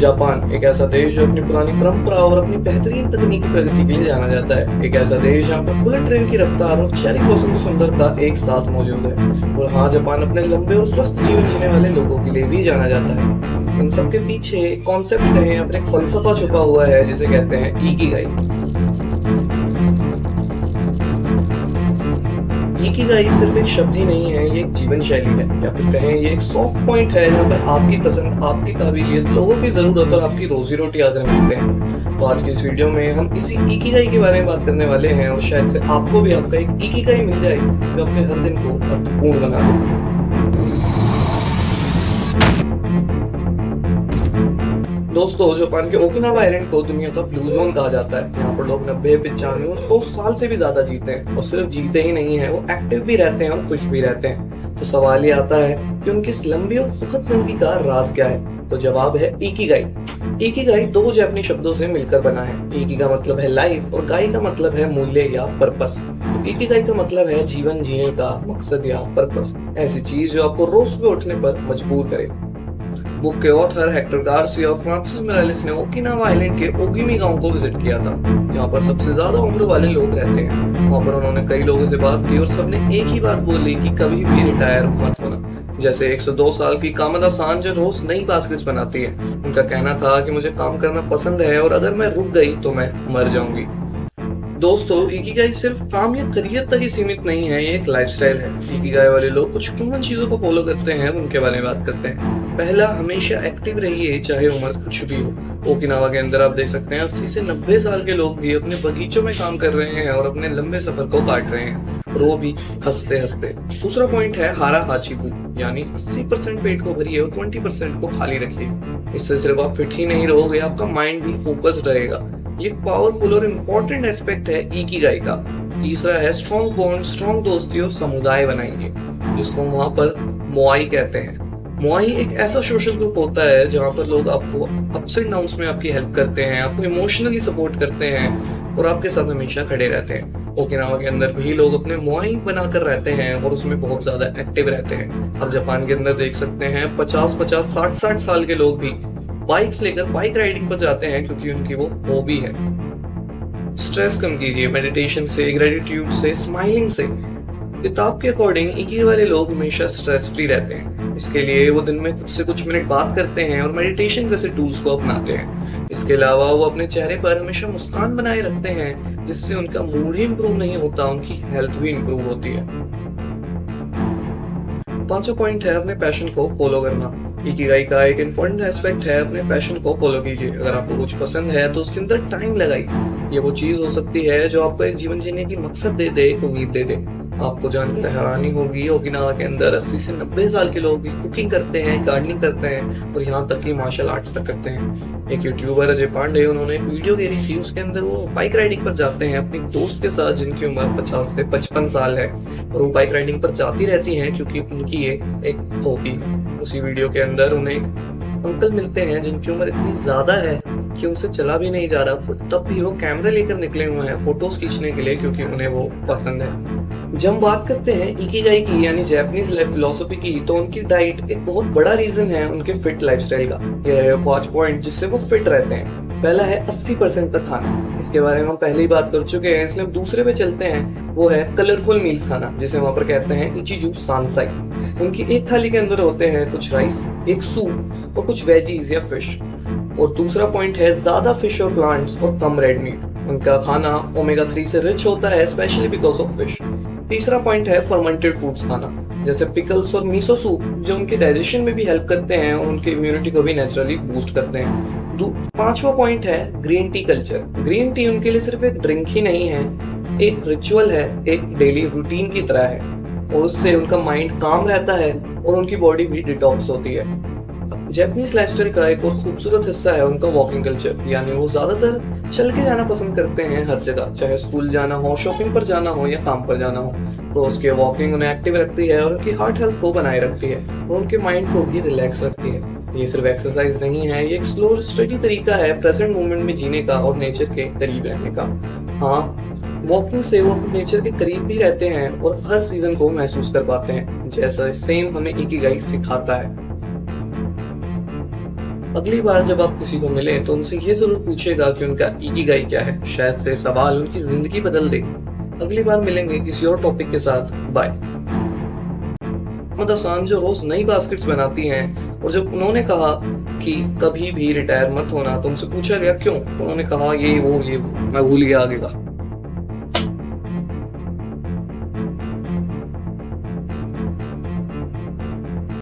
Japan एक ऐसा देश जो अपनी पुरानी परंपरा और अपनी बेहतरीन तकनीकी प्रगति के लिए जाना जाता है। एक ऐसा देश जहाँ पर बुलेट ट्रेन की रफ्तार और चेरी ब्लॉसम की सुंदरता एक साथ मौजूद है। और हाँ, जापान अपने लंबे और स्वस्थ जीवन जीने वाले लोगों के लिए भी जाना जाता है। इन सब के पीछे एक कॉन्सेप्ट कहें या फिर एक फलसफा छुपा हुआ है जिसे कहते हैं इकिगाई। इकिगाई सिर्फ एक शब्द ही नहीं है, ये एक जीवन शैली है, या फिर कहें ये एक सॉफ्ट पॉइंट है जहाँ पर आपकी पसंद, आपकी काबिलियत, लोगों की जरूरत और आपकी रोजी रोटी आकर मिलते हैं। तो आज की इस वीडियो में हम इसी इकिगाई के बारे में बात करने वाले हैं और शायद से आपको भी आपका एक इकिगाई मिल जाए जो आपके हर दिन को अर्थपूर्ण बना दे। दोस्तों, जापान के ओकिनावा आइलैंड को दुनिया का ब्लू जोन कहा जाता है। यहाँ पर लोग 90, 95 और 100 साल से भी ज्यादा जीते हैं। और सिर्फ जीते ही नहीं है, वो एक्टिव भी रहते हैं और खुश भी रहते हैं। तो सवाल ये आता है कि उनकी इस लंबी और सुखद जिंदगी का राज क्या है। तो जवाब है इकिगाई। इकिगाई दो जापानी शब्दों से मिलकर बना है। इकी का मतलब है लाइफ और गाई का मतलब है मूल्य या पर्पस। तो इकिगाई का मतलब है जीवन जीने का मकसद या पर्पस, ऐसी चीज जो आपको रोज सुबह उठने पर मजबूर करे। बुक के ऑथर हेक्टर गार्सिया और फ्रांसिस मोरालेस ने ओकिनावा आइलैंड के ओगिमी गांव को विजिट किया था, जहां पर सबसे ज्यादा उम्र वाले लोग रहते हैं। वहां पर उन्होंने कई लोगों से बात की और सबने एक ही बात बोली कि कभी भी रिटायर मत होना। जैसे 102 साल की कामदा सान जो रोज नई बास्केट्स बनाती है, उनका कहना था कि मुझे काम करना पसंद है और अगर मैं रुक गई तो मैं मर जाऊंगी। दोस्तों, इकिगाई सिर्फ काम या करियर तक ही सीमित नहीं है, ये एक लाइफस्टाइल है। इकिगाई वाले लोग कुछ कॉमन चीजों को फॉलो करते हैं, उनके बारे में बात करते हैं। पहला, हमेशा एक्टिव रहिए चाहे उम्र कुछ भी हो। ओकिनावा के अंदर आप देख सकते हैं 80 से 90 साल के लोग भी अपने बगीचों में काम कर रहे हैं और अपने लंबे सफर को काट रहे हैं, और वो भी हंसते हंसते। दूसरा पॉइंट है हारा हाचिबू, यानी 80% पेट को भरिए और 20% को खाली रखिए। इससे सिर्फ आप फिट ही नहीं रहोगे, आपका माइंड भी फोकस्ड रहेगा। ये पावरफुल और इम्पोर्टेंट एस्पेक्ट है इकिगाई का। तीसरा है स्ट्रॉन्ग बॉन्ड, स्ट्रॉन्ग दोस्ती और समुदाय बनाएंगे, जिसको वहां पर मोआई कहते हैं। मोआई एक ऐसा सोशल ग्रुप होता है जहां पर लोग आपको अप्स एंड डाउन्स में आपकी हेल्प करते हैं, आपको इमोशनली सपोर्ट करते हैं और आपके साथ हमेशा खड़े रहते हैं। ओकिनावा के अंदर भी लोग अपने मोआई बनाकर रहते हैं और उसमें बहुत ज्यादा एक्टिव रहते हैं। अब जापान के अंदर देख सकते हैं 50-50, 60-60 साल के लोग भी बाइक्स लेकर बाइक राइडिंग पर जाते हैं, क्योंकि उनकी वो हॉबी है। स्ट्रेस कम कीजिए मेडिटेशन से, ग्रेटिट्यूड से, स्माइलिंग से। किताब के अकॉर्डिंग इकी वाले लोग हमेशा स्ट्रेस फ्री रहते हैं। इसके लिए वो दिन में खुद से कुछ मिनट बात करते हैं और मेडिटेशन जैसे टूल्स को अपनाते हैं। इसके अलावा वो अपने चेहरे पर हमेशा मुस्कान बनाए रखते हैं, जिससे उनका मूड ही इंप्रूव नहीं होता, उनकी हेल्थ भी इंप्रूव होती है। पांचवा पॉइंट है अपने पैशन को फॉलो करना। इकिगाई का एक इम्पोर्टेंट एस्पेक्ट है अपने पैशन को फॉलो कीजिए। अगर आपको कुछ पसंद है तो उसके अंदर टाइम लगाइए। ये वो चीज हो सकती है जो आपको एक जीवन जीने की मकसद दे दे, एक उम्मीद दे दे। आपको जानकर हैरानी होगी, ओकिनावा के अंदर 80 से 90 साल के लोग भी कुकिंग करते हैं, गार्डनिंग करते हैं और यहाँ तक कि मार्शल आर्ट्स तक करते हैं। एक यूट्यूबर अजय पांडे, उन्होंने एक वीडियो घेरी थी, उसके अंदर वो बाइक राइडिंग पर जाते हैं अपनी दोस्त के साथ जिनकी उम्र 50 से 55 साल है, और वो बाइक राइडिंग पर जाती रहती हैं क्योंकि उनकी ये एक हॉबी है। उसी वीडियो के अंदर उन्हें अंकल मिलते हैं जिनकी उम्र इतनी ज्यादा है कि उनसे चला भी नहीं जा रहा, तब भी वो कैमरा लेकर निकले हुए हैं फोटोज खींचने के लिए, क्योंकि उन्हें वो पसंद है। जब हम बात करते हैं इकिगाई की यानी जापानीज लाइफ फिलोसफी की, तो उनकी डाइट एक बहुत बड़ा रीजन है उनके फिट लाइफस्टाइल का। ये रहे 5 पॉइंट जिससे वो फिट रहते हैं। पहला है 80% का खाना। इसके बारे में हम पहले ही बात कर चुके हैं, इसलिए हम दूसरे पे चलते हैं। वो है कलरफुल मील्स खाना, जिसे वहां पर कहते हैं इचिजू सानसाई। उनकी एक थाली के अंदर होते हैं कुछ राइस, एक सूप और कुछ वेजीज या फिश। और दूसरा पॉइंट है ज्यादा फिश और प्लांट्स और कम रेड मीट। उनका खाना ओमेगा 3 से रिच होता है, स्पेशली बिकॉज ऑफ फिश। तीसरा पॉइंट है फर्मेंटेड फूड्स खाना, जैसे पिकल्स और मीसो सूप, जो उनके डाइजेशन में भी हेल्प करते हैं और उनकी इम्यूनिटी को भी नेचुरली बूस्ट करते हैं। पांचवा पॉइंट है green tea culture. Green tea उनके लिए सिर्फ एक ड्रिंक ही नहीं है, एक रिचुअल है, एक डेली रूटीन की तरह है, और उससे उनका माइंड काम रहता है और उनकी बॉडी भी डिटॉक्स होती है। जापानीज लाइफस्टाइल का एक और खूबसूरत हिस्सा है उनका वॉकिंग कल्चर, यानी वो ज्यादातर चल के जाना पसंद करते हैं हर जगह, चाहे स्कूल जाना हो, शॉपिंग पर जाना हो या काम पर जाना हो। तो उसके वॉकिंग उन्हें एक्टिव रखती है और उनकी हार्ट हेल्थ को बनाए रखती है और उनके माइंड को भी रिलैक्स रखती है। ये सिर्फ एक्सरसाइज नहीं है, ये एक स्लो स्टडी तरीका है प्रेजेंट मोमेंट में जीने का और नेचर के करीब रहने का। हाँ, वॉकिंग से वो नेचर के करीब भी रहते हैं और हर सीजन को महसूस कर पाते हैं, जैसा सेम हमें इकिगाई सिखाता है। अगली बार जब आप किसी को मिले तो उनसे ये जरूर पूछेगा कि उनका इकिगाई क्या है। शायद से सवाल उनकी जिंदगी बदल दे। अगली बार मिलेंगे किसी और टॉपिक के साथ। बाय। मोहम्मद हसन जो रोज नई बास्केट्स बनाती हैं, और जब उन्होंने कहा कि कभी भी रिटायर मत होना तो उनसे पूछा गया क्यों, तो उन्होंने कहा ये वो मैं भूल गया आगे का।